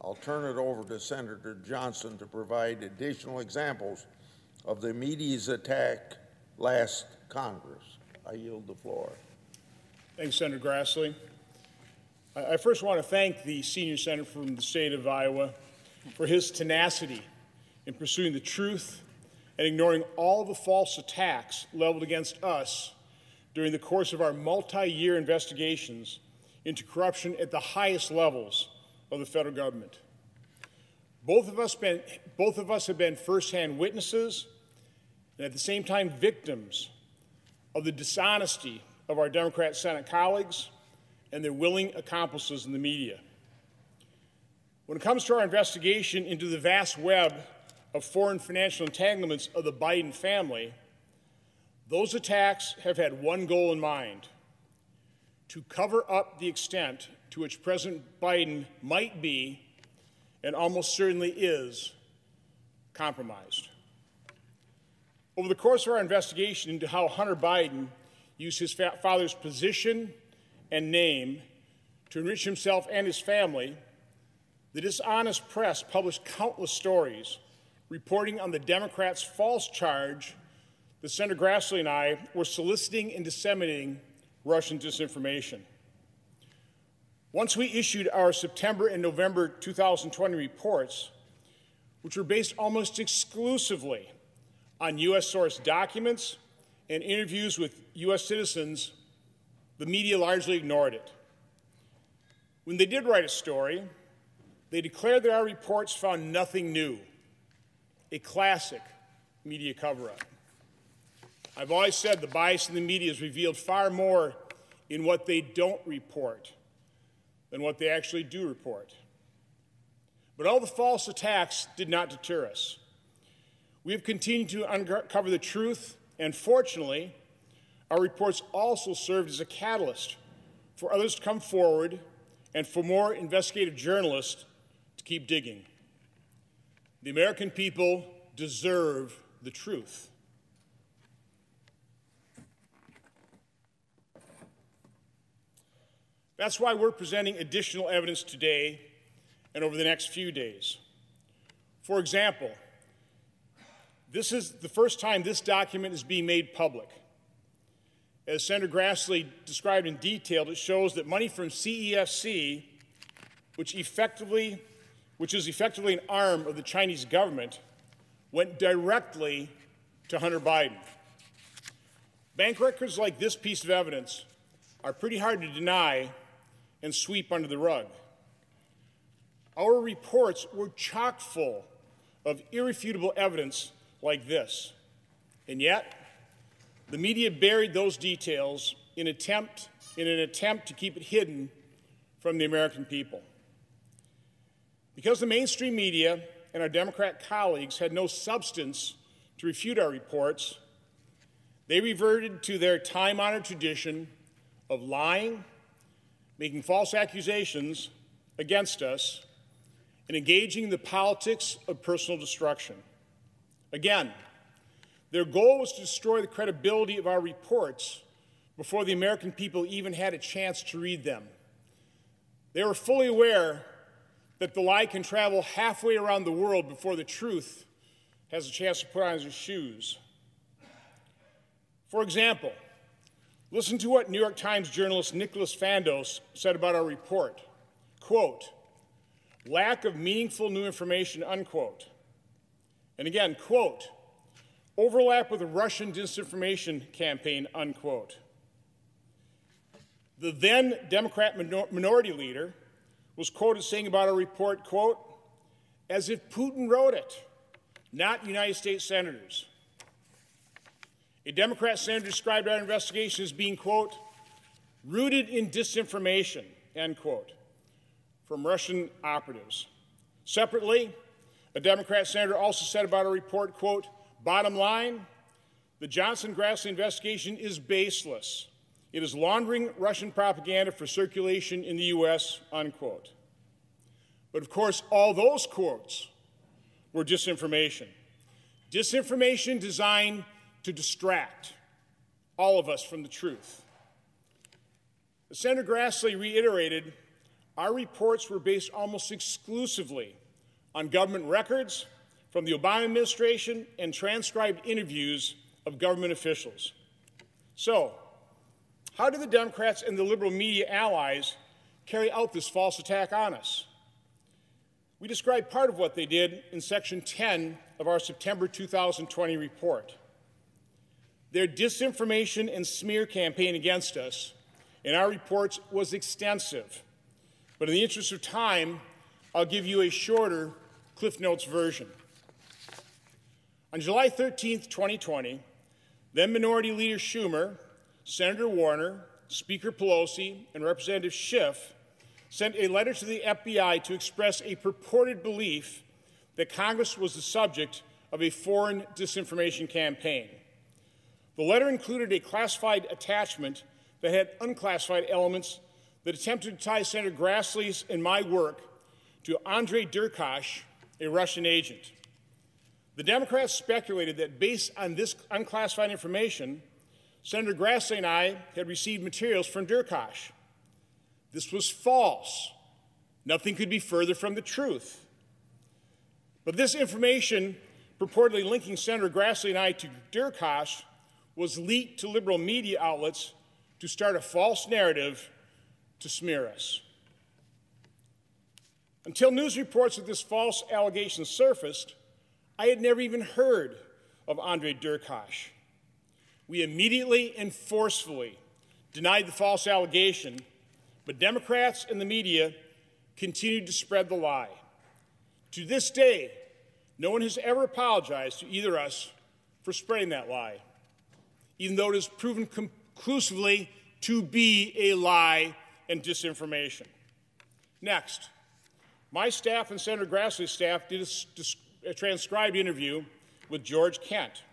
I'll turn it over to Senator Johnson to provide additional examples of the media's attack last Congress. I yield the floor. Thanks, Senator Grassley. I first want to thank the senior senator from the state of Iowa for his tenacity in pursuing the truth and ignoring all the false attacks leveled against us during the course of our multi-year investigations into corruption at the highest levels of the federal government. Both of us have been firsthand witnesses and at the same time victims of the dishonesty of our Democrat Senate colleagues and their willing accomplices in the media. When it comes to our investigation into the vast web of foreign financial entanglements of the Biden family, those attacks have had one goal in mind: to cover up the extent to which President Biden might be, and almost certainly is, compromised. Over the course of our investigation into how Hunter Biden used his father's position and name to enrich himself and his family, the dishonest press published countless stories reporting on the Democrats' false charge that Senator Grassley and I were soliciting and disseminating Russian disinformation. Once we issued our September and November 2020 reports, which were based almost exclusively on U.S.-sourced documents and interviews with U.S. citizens, the media largely ignored it. When they did write a story, they declared that our reports found nothing new, a classic media cover-up. I've always said the bias in the media is revealed far more in what they don't report than what they actually do report. But all the false attacks did not deter us. We have continued to uncover the truth, and fortunately, our reports also served as a catalyst for others to come forward and for more investigative journalists to keep digging. The American people deserve the truth. That's why we're presenting additional evidence today and over the next few days. For example, this is the first time this document is being made public. As Senator Grassley described in detail, it shows that money from CEFC, which is effectively an arm of the Chinese government, went directly to Hunter Biden. Bank records like this piece of evidence are pretty hard to deny and sweep under the rug. Our reports were chock full of irrefutable evidence like this, and yet the media buried those details in an attempt to keep it hidden from the American people. Because the mainstream media and our Democrat colleagues had no substance to refute our reports, they reverted to their time-honored tradition of lying, making false accusations against us, and engaging in the politics of personal destruction. Again, their goal was to destroy the credibility of our reports before the American people even had a chance to read them. They were fully aware that the lie can travel halfway around the world before the truth has a chance to put on its shoes. For example, listen to what New York Times journalist Nicholas Fandos said about our report. Quote, "Lack of meaningful new information," unquote. And again, quote, "Overlap with a Russian disinformation campaign," unquote. The then Democrat minority leader was quoted saying about our report, quote, "As if Putin wrote it, not United States senators." A Democrat senator described our investigation as being, quote, "rooted in disinformation," end quote, from Russian operatives. Separately, a Democrat senator also said about our report, quote, "Bottom line, the Johnson-Grassley investigation is baseless. It is laundering Russian propaganda for circulation in the U.S., unquote." But of course, all those quotes were disinformation. Disinformation designed to distract all of us from the truth. As Senator Grassley reiterated, our reports were based almost exclusively on government records from the Obama administration and transcribed interviews of government officials. So, how did the Democrats and the liberal media allies carry out this false attack on us? We describe part of what they did in Section 10 of our September 2020 report. Their disinformation and smear campaign against us in our reports was extensive, but in the interest of time, I'll give you a shorter Cliff Notes version. On July 13, 2020, then Minority Leader Schumer, Senator Warner, Speaker Pelosi, and Representative Schiff sent a letter to the FBI to express a purported belief that Congress was the subject of a foreign disinformation campaign. The letter included a classified attachment that had unclassified elements that attempted to tie Senator Grassley's and my work to Andrei Derkach, a Russian agent. The Democrats speculated that based on this unclassified information, Senator Grassley and I had received materials from Derkach. This was false. Nothing could be further from the truth. But this information, purportedly linking Senator Grassley and I to Derkach, was leaked to liberal media outlets to start a false narrative to smear us. Until news reports of this false allegation surfaced, I had never even heard of Andrei Derkach. We immediately and forcefully denied the false allegation, but Democrats and the media continued to spread the lie. To this day, no one has ever apologized to either of us for spreading that lie, even though it is proven conclusively to be a lie and disinformation. Next, my staff and Senator Grassley's staff did a transcribed interview with George Kent.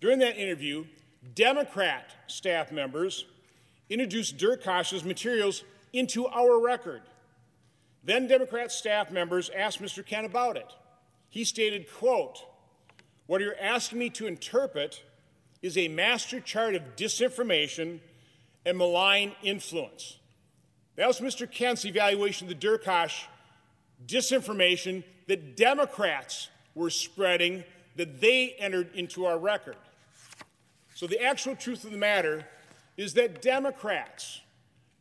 During that interview, Democrat staff members introduced Derkach's materials into our record. Then Democrat staff members asked Mr. Kent about it. He stated, quote, "What you're asking me to interpret is a master chart of disinformation and malign influence." That was Mr. Kent's evaluation of the Derkach disinformation that Democrats were spreading that they entered into our record. So the actual truth of the matter is that Democrats,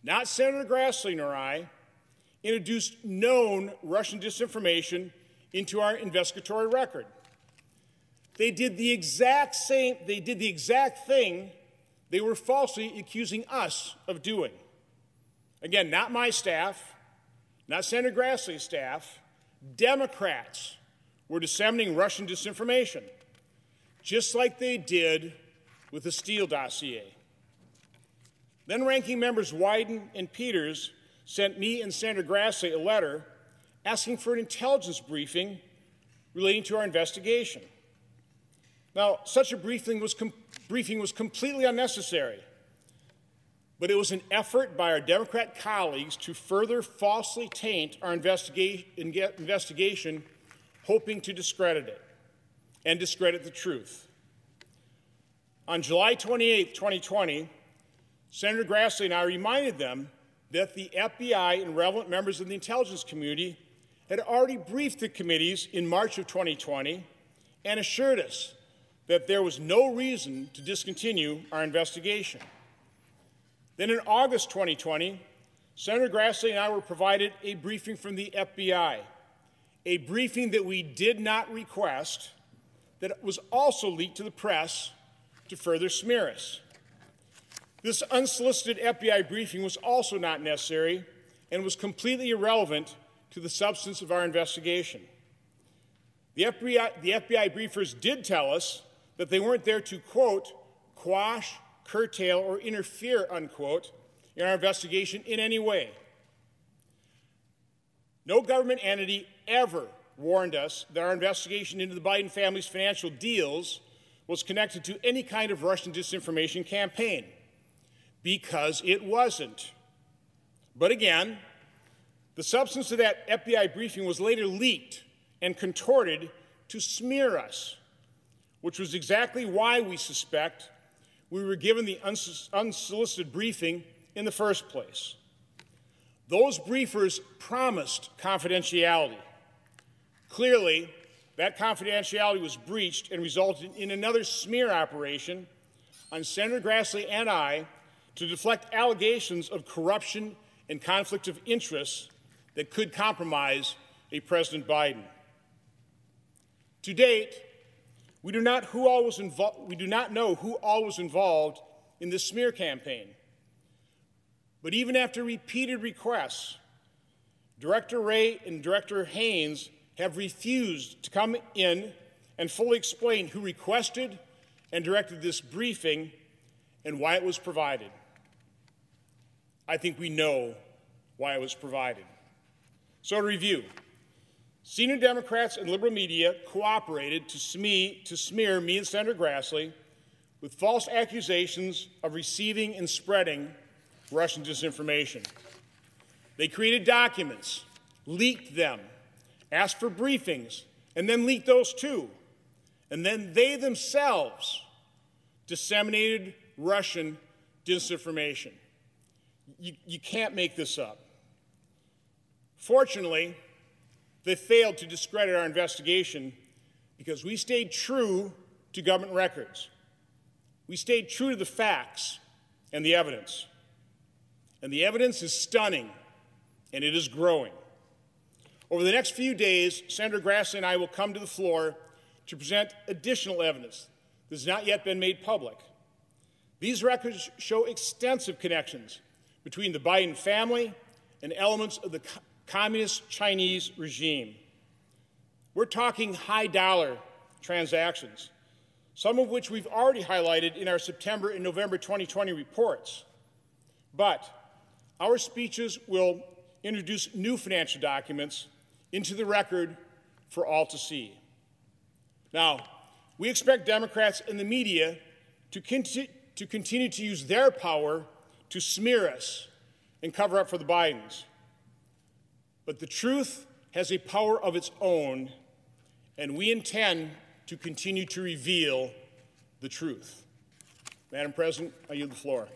not Senator Grassley nor I, introduced known Russian disinformation into our investigatory record. They did the exact thing they were falsely accusing us of doing. Again, not my staff, not Senator Grassley's staff. Democrats were disseminating Russian disinformation, just like they did with the Steele dossier. Then ranking members Wyden and Peters sent me and Senator Grassley a letter asking for an intelligence briefing relating to our investigation. Now, such a briefing was completely unnecessary, but it was an effort by our Democrat colleagues to further falsely taint our investigation, hoping to discredit it and discredit the truth. On July 28, 2020, Senator Grassley and I reminded them that the FBI and relevant members of the intelligence community had already briefed the committees in March of 2020 and assured us that there was no reason to discontinue our investigation. Then in August 2020, Senator Grassley and I were provided a briefing from the FBI, a briefing that we did not request, that was also leaked to the press to further smear us. This unsolicited FBI briefing was also not necessary and was completely irrelevant to the substance of our investigation. The FBI briefers did tell us that they weren't there to, quote, quash, curtail, or interfere, unquote, in our investigation in any way. No government entity ever warned us that our investigation into the Biden family's financial deals was connected to any kind of Russian disinformation campaign, because it wasn't. But again, the substance of that FBI briefing was later leaked and contorted to smear us, which was exactly why we suspect we were given the unsolicited briefing in the first place. Those briefers promised confidentiality. Clearly, that confidentiality was breached and resulted in another smear operation on Senator Grassley and I to deflect allegations of corruption and conflict of interest that could compromise a President Biden. To date, we do not know who all was involved in this smear campaign. But even after repeated requests, Director Wray and Director Haynes have refused to come in and fully explain who requested and directed this briefing and why it was provided. I think we know why it was provided. So to review, senior Democrats and liberal media cooperated to smear me and Senator Grassley with false accusations of receiving and spreading Russian disinformation. They created documents, leaked them, asked for briefings, and then leaked those too. And then they themselves disseminated Russian disinformation. You can't make this up. Fortunately, they failed to discredit our investigation because we stayed true to government records. We stayed true to the facts and the evidence. And the evidence is stunning, and it is growing. Over the next few days, Senator Grassley and I will come to the floor to present additional evidence that has not yet been made public. These records show extensive connections between the Biden family and elements of the communist Chinese regime. We're talking high-dollar transactions, some of which we've already highlighted in our September and November 2020 reports. But our speeches will introduce new financial documents into the record for all to see. Now, we expect Democrats and the media to continue to use their power to smear us and cover up for the Bidens. But the truth has a power of its own, and we intend to continue to reveal the truth. Madam President, I yield the floor.